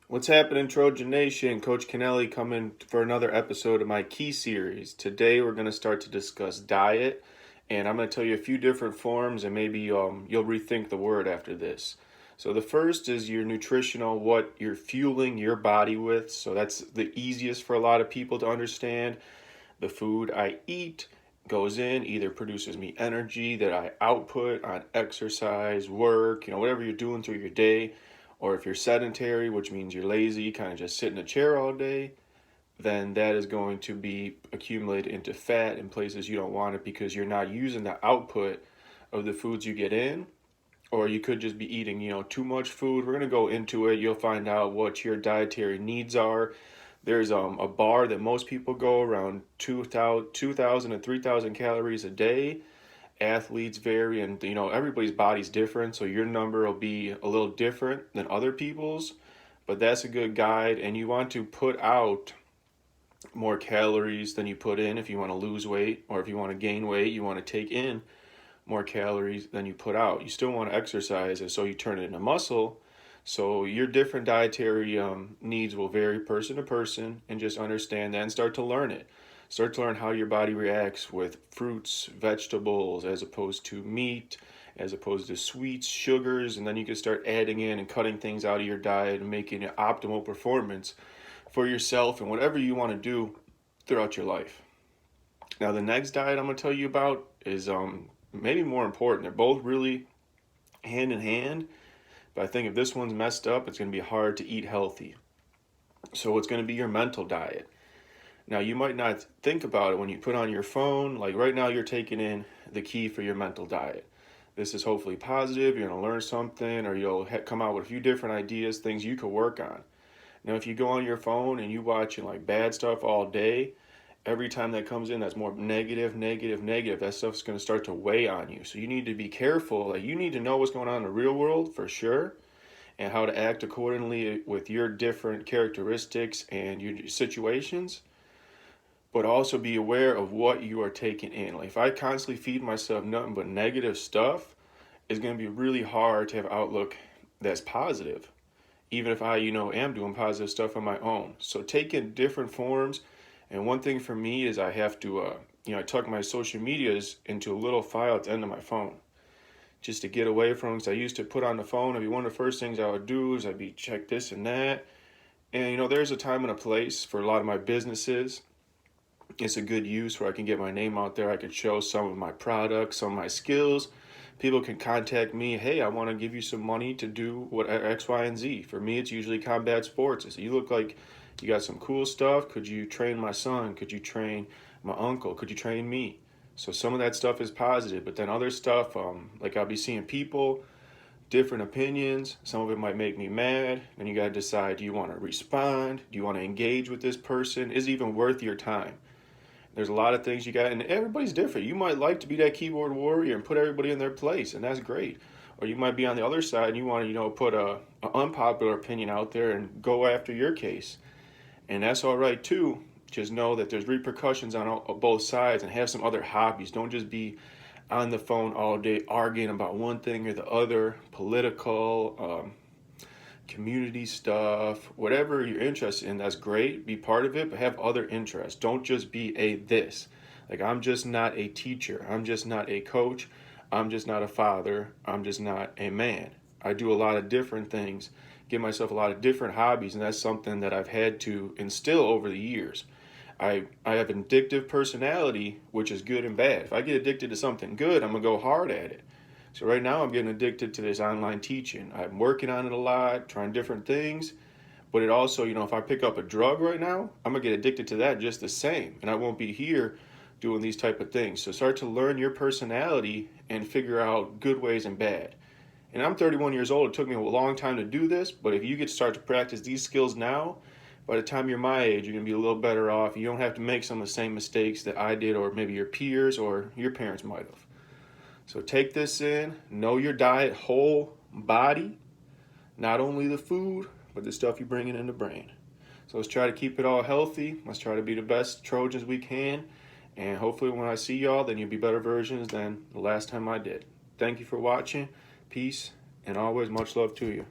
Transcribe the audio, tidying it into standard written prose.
What's happening, Trojan Nation? Coach Kennelly coming for another episode of my Key series. Today we're going to start to discuss diet, and I'm going to tell you a few different forms, and maybe you'll rethink the word after this. So the first is your nutritional, what you're fueling your body with. So that's the easiest for a lot of people to understand. The food I eat goes in, either produces me energy that I output on exercise, work, whatever you're doing through your day. Or if you're sedentary, which means you're lazy, kind of just sit in a chair all day, then that is going to be accumulated into fat in places you don't want it because you're not using the output of the foods you get in. Or you could just be eating, too much food. We're going to go into it. You'll find out what your dietary needs are. There's a bar that most people go around 2,000 and 3,000 calories a day. Athletes vary, and everybody's body's different, so your number will be a little different than other people's, but that's a good guide. And you want to put out more calories than you put in. If you want to lose weight or if you want to gain weight, you want to take in more calories than you put out. You still want to exercise, and so you turn it into muscle. So your different dietary needs will vary person to person, and just understand that and start to learn it. Start to learn how your body reacts with fruits, vegetables, as opposed to meat, as opposed to sweets, sugars, and then you can start adding in and cutting things out of your diet and making an optimal performance for yourself and whatever you want to do throughout your life. Now, the next diet I'm going to tell you about is maybe more important. They're both really hand in hand, but I think if this one's messed up, it's going to be hard to eat healthy. So it's going to be your mental diet. Now, you might not think about it when you put on your phone. Like right now, you're taking in the key for your mental diet. This is hopefully positive. You're going to learn something, or you'll come out with a few different ideas, things you could work on. Now, if you go on your phone and you watching like bad stuff all day, every time that comes in that's more negative, negative, negative, that stuff's going to start to weigh on you. So you need to be careful. Like, you need to know what's going on in the real world for sure, and how to act accordingly with your different characteristics and your situations, but also be aware of what you are taking in. Like if I constantly feed myself nothing but negative stuff, it's going to be really hard to have outlook that's positive, even if I, am doing positive stuff on my own. So take in different forms. And one thing for me is I have to, I tuck my social medias into a little file at the end of my phone just to get away from, because I used to put on the phone. It'd be one of the first things I would do is I'd be check this and that. And, there's a time and a place for a lot of my businesses. It's a good use where I can get my name out there. I can show some of my products, some of my skills. People can contact me. Hey, I want to give you some money to do what X, Y, and Z. For me, it's usually combat sports. It's, you look like you got some cool stuff. Could you train my son? Could you train my uncle? Could you train me? So some of that stuff is positive, but then other stuff, like I'll be seeing people, different opinions. Some of it might make me mad. Then you got to decide, do you want to respond? Do you want to engage with this person? Is it even worth your time? There's a lot of things you got, and everybody's different. You might like to be that keyboard warrior and put everybody in their place, and that's great. Or you might be on the other side and you want to, put a unpopular opinion out there and go after your case, and that's all right too. Just know that there's repercussions on both sides, and have some other hobbies. Don't just be on the phone all day arguing about one thing or the other, political, community stuff, whatever you're interested in, that's great. Be part of it, but have other interests. Don't just be a this. Like, I'm just not a teacher. I'm just not a coach. I'm just not a father. I'm just not a man. I do a lot of different things, give myself a lot of different hobbies, and that's something that I've had to instill over the years. I have an addictive personality, which is good and bad. If I get addicted to something good, I'm going to go hard at it. So right now I'm getting addicted to this online teaching. I'm working on it a lot, trying different things. But it also, if I pick up a drug right now, I'm going to get addicted to that just the same. And I won't be here doing these type of things. So start to learn your personality and figure out good ways and bad. And I'm 31 years old. It took me a long time to do this. But if you get to start to practice these skills now, by the time you're my age, you're going to be a little better off. You don't have to make some of the same mistakes that I did, or maybe your peers or your parents might have. So take this in, know your diet, whole body, not only the food, but the stuff you bring in the brain. So let's try to keep it all healthy. Let's try to be the best Trojans we can. And hopefully when I see y'all, then you'll be better versions than the last time I did. Thank you for watching. Peace, and always much love to you.